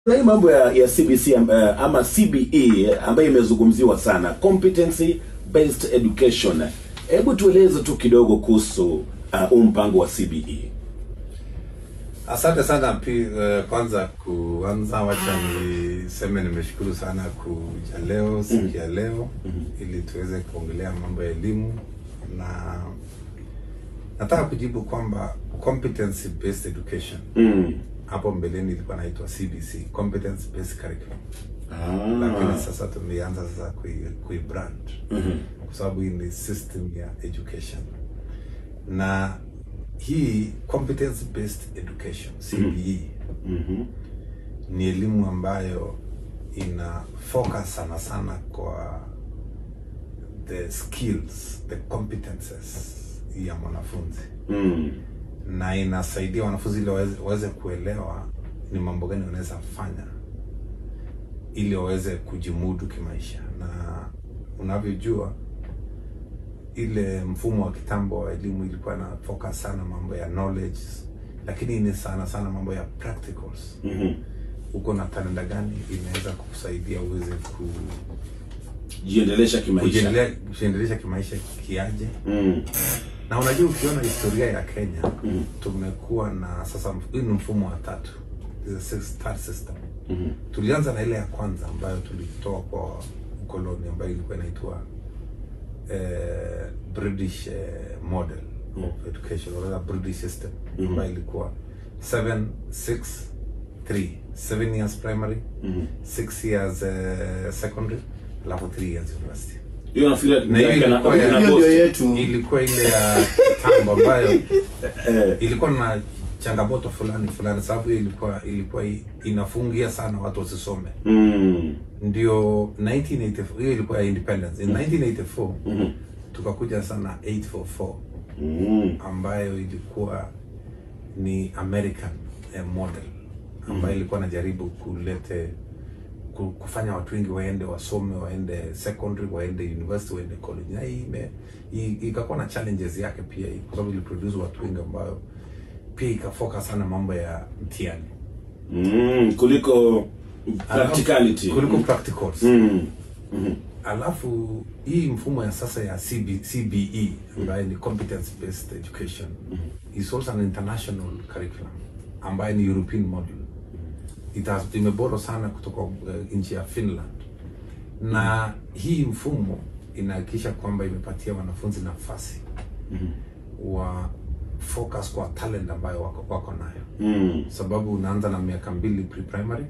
Na mambo ya CBC ama CBE ambayo imezungumziwa sana, competency based education. Hebu tueleze tu kidogo kuhusu mpango wa CBE. Asante sana kwanza kuanza wacha niseme nimeshukuru sana kuja leo siku ya leo ili tuweze kuongelea mambo ya elimu, na nataka kujibu kwamba competency based education hapo mbeleni ilikuwa inaitwa CBC, competence based curriculum. Lakini sasa tumeanza sasa kuibrand kwa sababu hii ni system ya education, na hii competence based education CBE ni elimu ambayo ina focus sana kwa the skills, the competences ya mwanafunzi na inasaidia wanafunzi ili waweze kuelewa ni mambo gani wanaweza fanya ili waweze kujimudu kimaisha. Na unavyojua ile mfumo wa kitambo wa elimu ilikuwa na focus sana mambo ya knowledge, lakini ni sana mambo ya practicals. Uko na talenta gani inaweza kukusaidia uweze kujiendelesha kimaisha, kujiendelesha kimaisha kiaje. Na unajua ukiona historia ya Kenya tumekuwa na sasa hii mfumo wa tatu, is a third system. Tulianza na ile ya kwanza ambayo tulitoa kwa ukoloni ambayo ilikuwa inaitwa British model of education, or British system, ambayo ilikuwa 7 years primary, 6 years secondary, alafu 3 years university. Hiyo nafikiri ilikuwa ile ya kitambo ambayo ilikuwa na changamoto fulani sababu ilikuwa inafungia sana watu wasisome. Ndio 1984 hiyo ilikuwa independence. In 1984 tukakuja sana 844 ambayo ilikuwa ni American model ambayo ilikuwa najaribu kufanya watu wengi waende wasome, waende secondary, waende university, waende college. Na hii ikakuwa na challenges yake pia, kwa sababu iliproduce watu wengi ambao pia ikafocus sana mambo ya mtihani kuliko practicality, kuliko practicals. Alafu hii mfumo ya sasa ya CBE ambayo ni competence based education is also an international curriculum ambayo ni European model. Imeboro sana kutoka nchi ya Finland, na hii mfumo inahakikisha kwamba imepatia wanafunzi nafasi wa focus kwa talent ambayo wako nayo. Sababu unaanza na miaka 2 pre-primary,